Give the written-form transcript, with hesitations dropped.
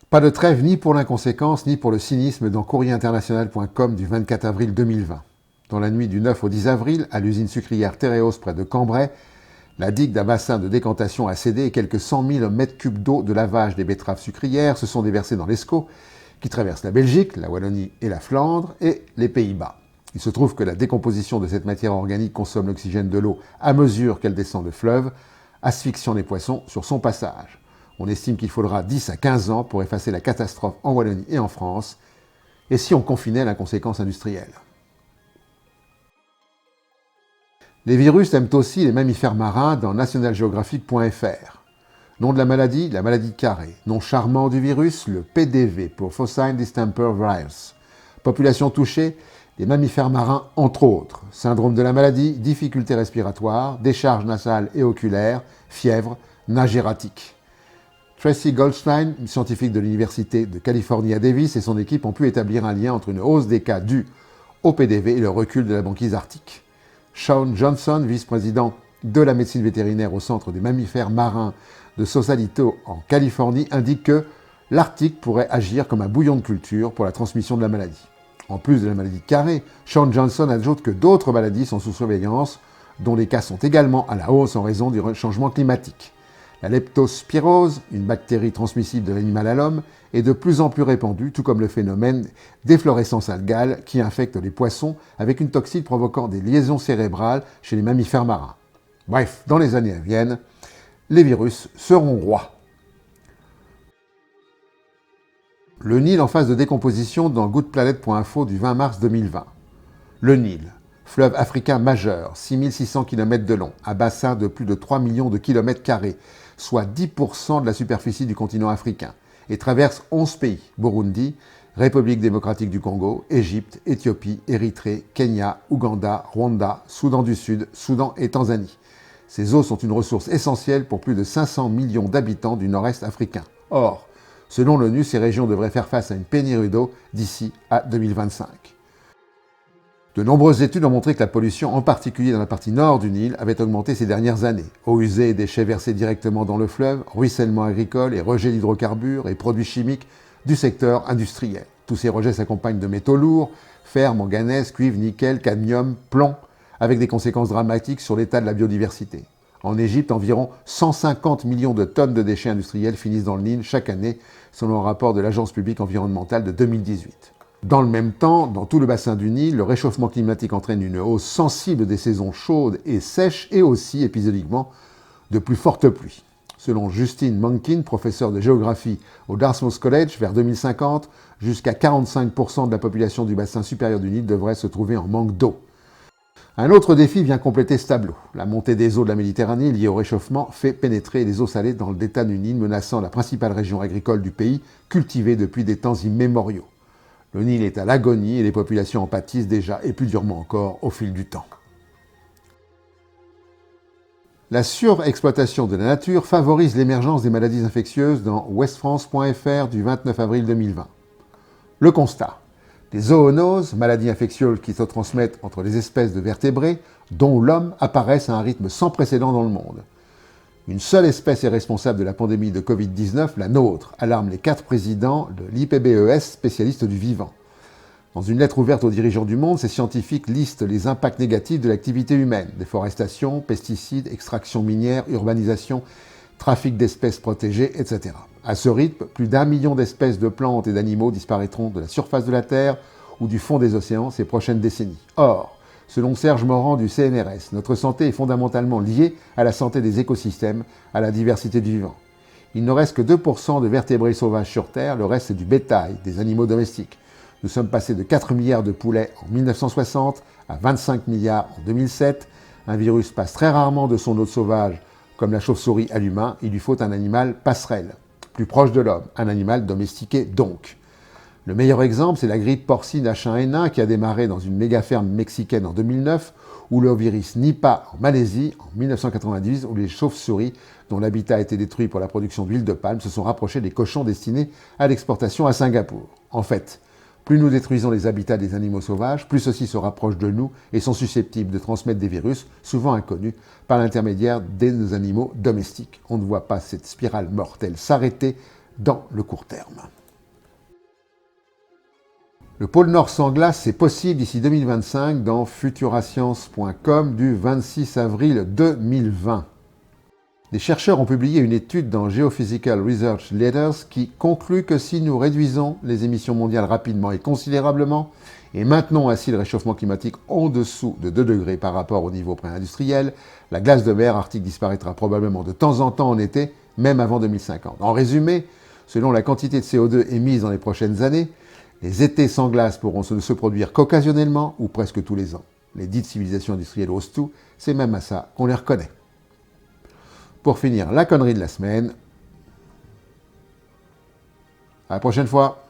Pas de trêve ni pour l'inconséquence ni pour le cynisme dans courrierinternational.com du 24 avril 2020. Dans la nuit du 9 au 10 avril, à l'usine sucrière Tereos près de Cambrai, la digue d'un bassin de décantation a cédé et quelques 100 000 mètres cubes d'eau de lavage des betteraves sucrières se sont déversés dans l'Escaut, qui traverse la Belgique, la Wallonie et la Flandre, et les Pays-Bas. Il se trouve que la décomposition de cette matière organique consomme l'oxygène de l'eau à mesure qu'elle descend le fleuve, asphyxiant les poissons sur son passage. On estime qu'il faudra 10 à 15 ans pour effacer la catastrophe en Wallonie et en France, et si on confinait l'inconséquence industrielle. Les virus aiment aussi les mammifères marins dans nationalgeographic.fr. Nom de la maladie carré. Nom charmant du virus, le PDV pour Porcine Distemper Virus. Population touchée, les mammifères marins entre autres. Syndrome de la maladie, difficultés respiratoires, décharge nasale et oculaire, fièvre, nage erratique. Tracy Goldstein, scientifique de l'Université de Californie à Davis, et son équipe ont pu établir un lien entre une hausse des cas dus au PDV et le recul de la banquise arctique. Sean Johnson, vice-président de la médecine vétérinaire au Centre des mammifères marins de Sausalito en Californie, indique que l'Arctique pourrait agir comme un bouillon de culture pour la transmission de la maladie. En plus de la maladie carrée, Sean Johnson ajoute que d'autres maladies sont sous surveillance, dont les cas sont également à la hausse en raison du changement climatique. La leptospirose, une bactérie transmissible de l'animal à l'homme, est de plus en plus répandue, tout comme le phénomène d'efflorescence algale qui infecte les poissons avec une toxine provoquant des lésions cérébrales chez les mammifères marins. Bref, dans les années à venir, les virus seront rois. Le Nil en phase de décomposition dans goodplanet.info du 20 mars 2020. Le Nil, fleuve africain majeur, 6600 km de long, à bassin de plus de 3 millions de kilomètres carrés, soit 10% de la superficie du continent africain, et traverse 11 pays, Burundi, République démocratique du Congo, Égypte, Éthiopie, Érythrée, Kenya, Ouganda, Rwanda, Soudan du Sud, Soudan et Tanzanie. Ces eaux sont une ressource essentielle pour plus de 500 millions d'habitants du nord-est africain. Or, selon l'ONU, ces régions devraient faire face à une pénurie d'eau d'ici à 2025. De nombreuses études ont montré que la pollution, en particulier dans la partie nord du Nil, avait augmenté ces dernières années. Eaux usées et déchets versés directement dans le fleuve, ruissellement agricole et rejets d'hydrocarbures et produits chimiques du secteur industriel. Tous ces rejets s'accompagnent de métaux lourds, fer, manganèse, cuivre, nickel, cadmium, plomb, avec des conséquences dramatiques sur l'état de la biodiversité. En Égypte, environ 150 millions de tonnes de déchets industriels finissent dans le Nil chaque année, selon un rapport de l'Agence publique environnementale de 2018. Dans le même temps, dans tout le bassin du Nil, le réchauffement climatique entraîne une hausse sensible des saisons chaudes et sèches et aussi, épisodiquement, de plus fortes pluies. Selon Justine Monkin, professeure de géographie au Dartmouth College, vers 2050, jusqu'à 45% de la population du bassin supérieur du Nil devrait se trouver en manque d'eau. Un autre défi vient compléter ce tableau. La montée des eaux de la Méditerranée liée au réchauffement fait pénétrer les eaux salées dans le delta du Nil, menaçant la principale région agricole du pays, cultivée depuis des temps immémoriaux. Le Nil est à l'agonie et les populations en pâtissent déjà et plus durement encore au fil du temps. La surexploitation de la nature favorise l'émergence des maladies infectieuses dans westfrance.fr du 29 avril 2020. Le constat. Les zoonoses, maladies infectieuses qui se transmettent entre les espèces de vertébrés, dont l'homme, apparaissent à un rythme sans précédent dans le monde. Une seule espèce est responsable de la pandémie de Covid-19, la nôtre, alarment les 4 présidents de l'IPBES, spécialistes du vivant. Dans une lettre ouverte aux dirigeants du monde, ces scientifiques listent les impacts négatifs de l'activité humaine, déforestation, pesticides, extraction minière, urbanisation, trafic d'espèces protégées, etc. À ce rythme, plus d'1 million d'espèces de plantes et d'animaux disparaîtront de la surface de la Terre ou du fond des océans ces prochaines décennies. Or, selon Serge Morand du CNRS, notre santé est fondamentalement liée à la santé des écosystèmes, à la diversité du vivant. Il ne reste que 2% de vertébrés sauvages sur Terre, le reste c'est du bétail, des animaux domestiques. Nous sommes passés de 4 milliards de poulets en 1960 à 25 milliards en 2007. Un virus passe très rarement de son hôte sauvage, comme la chauve-souris à l'humain. Il lui faut un animal passerelle, plus proche de l'homme, un animal domestiqué donc. Le meilleur exemple, c'est la grippe porcine H1N1 qui a démarré dans une méga-ferme mexicaine en 2009, ou le virus Nipah en Malaisie en 1990, où les chauves-souris, dont l'habitat a été détruit pour la production d'huile de palme, se sont rapprochés des cochons destinés à l'exportation à Singapour. En fait, plus nous détruisons les habitats des animaux sauvages, plus ceux-ci se rapprochent de nous et sont susceptibles de transmettre des virus, souvent inconnus, par l'intermédiaire des animaux domestiques. On ne voit pas cette spirale mortelle s'arrêter dans le court terme. Le pôle Nord sans glace, c'est possible d'ici 2025 dans futurascience.com du 26 avril 2020. Des chercheurs ont publié une étude dans Geophysical Research Letters qui conclut que si nous réduisons les émissions mondiales rapidement et considérablement et maintenons ainsi le réchauffement climatique en dessous de 2 degrés par rapport au niveau pré-industriel, la glace de mer arctique disparaîtra probablement de temps en temps en été, même avant 2050. En résumé, selon la quantité de CO2 émise dans les prochaines années, les étés sans glace pourront ne se produire qu'occasionnellement ou presque tous les ans. Les dites civilisations industrielles osent tout, c'est même à ça qu'on les reconnaît. Pour finir, la connerie de la semaine. À la prochaine fois.